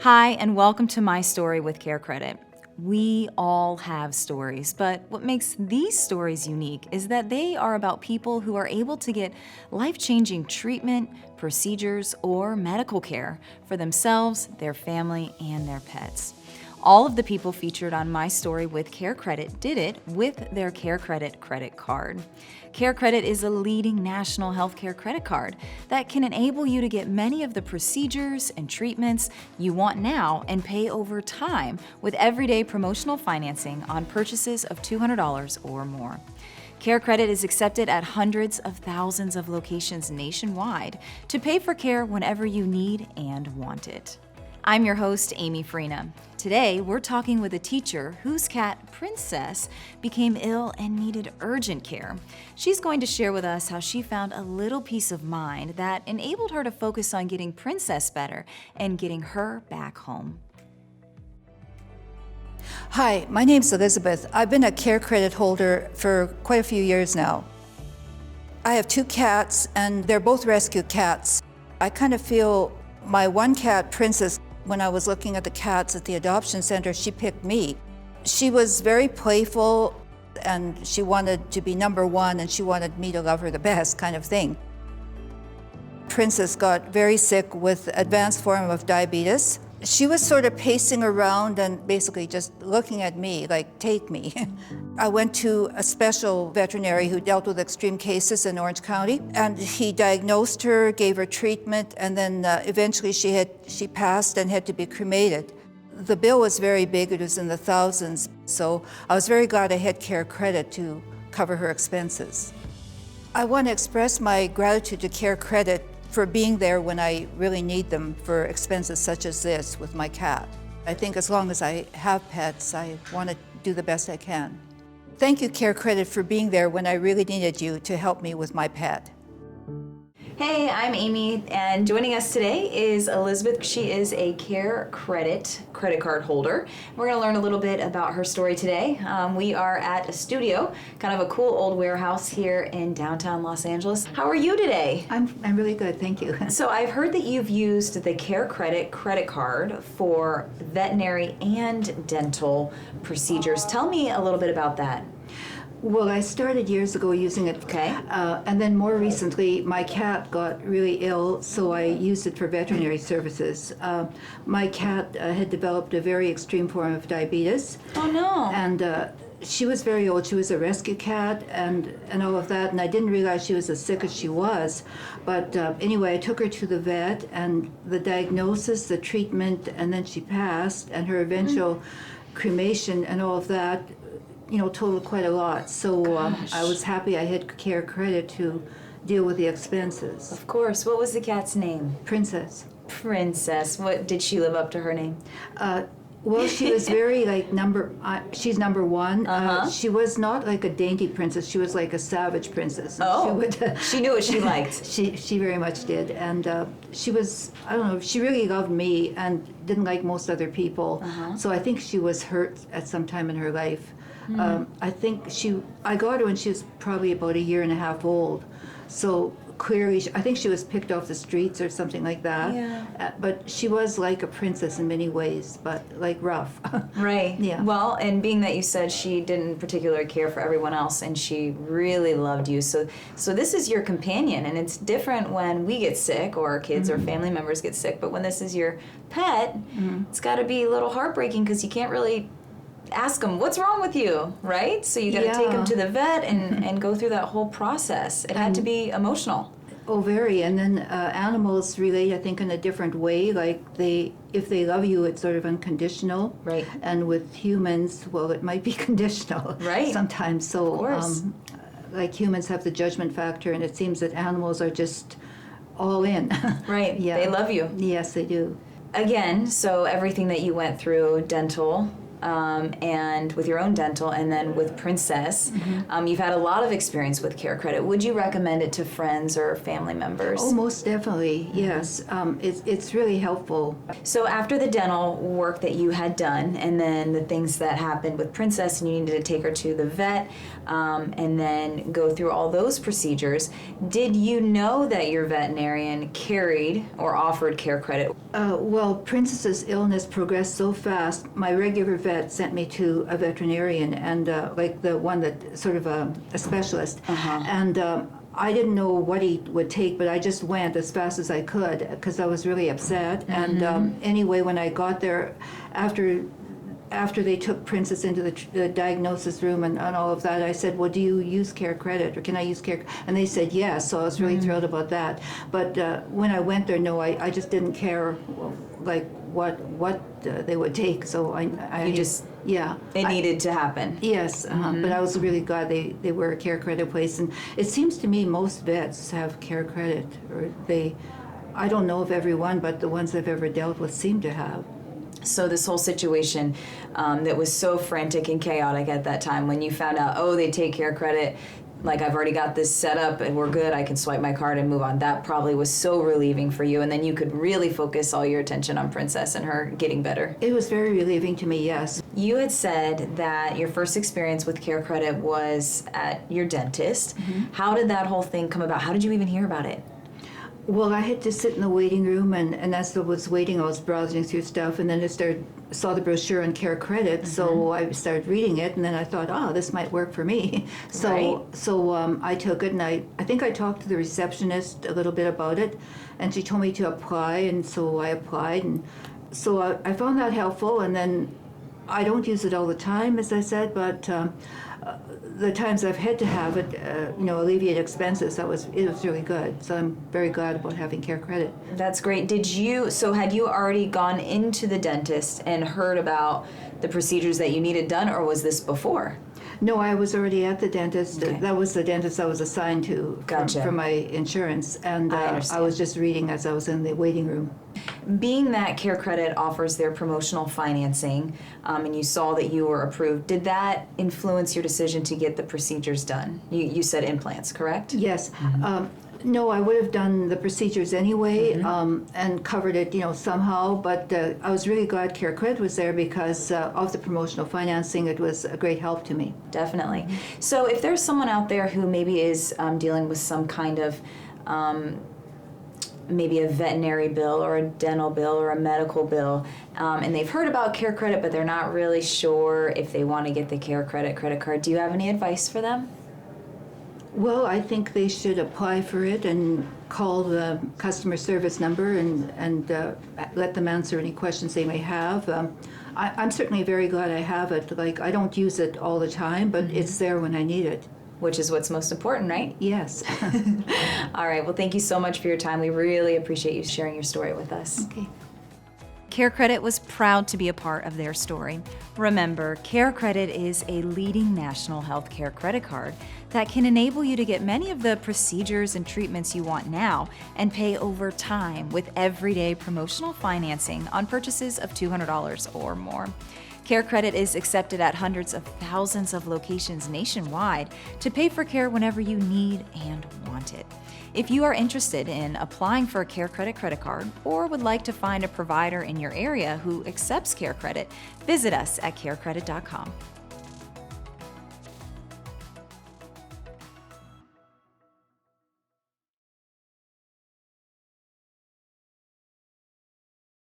Hi, and welcome to My Story with Care Credit. We all have stories, but what makes these stories unique is that they are about people who are able to get life-changing treatment, procedures, or medical care for themselves, their family, and their pets. All of the people featured on My Story with Care Credit did it with their Care Credit credit card. Care Credit is a leading national healthcare credit card that can enable you to get many of the procedures and treatments you want now and pay over time with everyday promotional financing on purchases of $200 or more. Care Credit is accepted at hundreds of thousands of locations nationwide to pay for care whenever you need and want it. I'm your host, Amy Farina. Today, we're talking with a teacher whose cat, Princess, became ill and needed urgent care. She's going to share with us how she found a little peace of mind that enabled her to focus on getting Princess better and getting her back home. Hi, my name's Elizabeth. I've been a Care Credit holder for quite a few years now. I have two cats, and they're both rescue cats. I kind of feel my one cat, Princess, when I was looking at the cats at the adoption center, she picked me. She was very playful, and she wanted to be number one, and she wanted me to love her the best, kind of thing. Princess got very sick with advanced form of diabetes. She was sort of pacing around and basically just looking at me like, take me. I went to a special veterinary who dealt with extreme cases in Orange County, and he diagnosed her, gave her treatment, and then eventually she passed and had to be cremated. The bill was very big, it was in the thousands, so I was very glad I had Care Credit to cover her expenses. I want to express my gratitude to Care Credit for being there when I really need them for expenses such as this with my cat. I think as long as I have pets, I want to do the best I can. Thank you, Care Credit, for being there when I really needed you to help me with my pet. Hey, I'm Amy, and joining us today is Elizabeth. She is a Care Credit credit card holder. We're going to learn a little bit about her story today. We are at a studio, kind of a cool old warehouse here in downtown Los Angeles. How are you today? I'm really good, thank you. So I've heard that you've used the Care Credit credit card for veterinary and dental procedures. Tell me a little bit about that. Well, I started years ago using it. Okay. And then more recently, my cat got really ill, so I used it for veterinary services. My cat had developed a very extreme form of diabetes. Oh, no. And she was very old. She was a rescue cat and all of that, and I didn't realize she was as sick as she was. But anyway, I took her to the vet, and the diagnosis, the treatment, and then she passed, and her eventual cremation and all of that, totaled quite a lot. So I was happy I had Care Credit to deal with the expenses. Of course. What was the cat's name? Princess. Princess. What did she live up to her name? Well, she was very she's number one. Uh-huh. She was not like a dainty princess. She was like a savage princess. Oh, she knew what she liked. She very much did. And she was, I don't know, she really loved me and didn't like most other people. Uh-huh. So I think she was hurt at some time in her life. I think I got her when she was probably about a year and a half old. So clearly, I think she was picked off the streets or something like that. Yeah. But she was like a princess in many ways, but like rough. Right. Yeah. Well, and being that you said she didn't particularly care for everyone else and she really loved you. So this is your companion, and it's different when we get sick or kids or family members get sick, but when this is your pet, it's got to be a little heartbreaking because you can't really ask them, what's wrong with you, right? So you got to take them to the vet and go through that whole process. It had to be emotional. Oh, very. And then animals relate, I think, in a different way. Like if they love you, it's sort of unconditional. Right. And with humans, well, it might be conditional. Right. Sometimes. So, of course. Like humans have the judgment factor, and it seems that animals are just all in. Right. Yeah. They love you. Yes, they do. Again, so everything that you went through, dental, and with your own dental, and then with Princess, you've had a lot of experience with Care Credit. Would you recommend it to friends or family members? Oh, most definitely, yes. It's really helpful. So after the dental work that you had done, and then the things that happened with Princess, and you needed to take her to the vet, and then go through all those procedures, did you know that your veterinarian carried or offered Care Credit? Well, Princess's illness progressed so fast, my regular vet sent me to a veterinarian, and like the one that sort of a specialist. And I didn't know what he would take, but I just went as fast as I could because I was really upset. And anyway, when I got there, after they took Princess into the diagnosis room and all of that, I said, well, do you use Care Credit, or can I use Care? And they said yes, so I was really thrilled about that. But when I went there, no, I just didn't care, like, what they would take, so I just, yeah. It needed to happen. Yes, but I was really glad they were a Care Credit place. And it seems to me most vets have Care Credit, or I don't know of everyone, but the ones I've ever dealt with seem to have. So this whole situation that was so frantic and chaotic at that time, when you found out, oh, they take Care Credit, like, I've already got this set up and we're good, I can swipe my card and move on, that probably was so relieving for you, and then you could really focus all your attention on Princess and her getting better. It was very relieving to me, yes. You had said that your first experience with Care Credit was at your dentist. How did that whole thing come about? How did you even hear about it? Well, I had to sit in the waiting room, and as I was waiting, I was browsing through stuff, and then I saw the brochure on Care Credit, so I started reading it, and then I thought, oh, this might work for me. So I took it, and I think I talked to the receptionist a little bit about it, and she told me to apply, and so I applied, and so I found that helpful. And then I don't use it all the time, as I said, but the times I've had to have it, alleviate expenses, it was really good. So I'm very glad about having Care Credit. That's great. Had you already gone into the dentist and heard about the procedures that you needed done, or was this before? No, I was already at the dentist. Okay. That was the dentist I was assigned to for my insurance, and I was just reading as I was in the waiting room. Being that Care Credit offers their promotional financing, and you saw that you were approved, did that influence your decision to get the procedures done? You said implants, correct? Yes. No, I would have done the procedures anyway, and covered it, somehow. But I was really glad Care Credit was there because of the promotional financing. It was a great help to me. Definitely. So if there's someone out there who maybe is dealing with some kind of maybe a veterinary bill or a dental bill or a medical bill, and they've heard about Care Credit, but they're not really sure if they want to get the Care Credit credit card, do you have any advice for them? Well, I think they should apply for it and call the customer service number and let them answer any questions they may have. I'm certainly very glad I have it. Like, I don't use it all the time, but it's there when I need it. Which is what's most important, right? Yes. All right. Well, thank you so much for your time. We really appreciate you sharing your story with us. Okay. Care Credit was proud to be a part of their story. Remember, Care Credit is a leading national healthcare credit card that can enable you to get many of the procedures and treatments you want now and pay over time with everyday promotional financing on purchases of $200 or more. Care Credit is accepted at hundreds of thousands of locations nationwide to pay for care whenever you need and want it. If you are interested in applying for a Care Credit credit card or would like to find a provider in your area who accepts Care Credit, visit us at carecredit.com.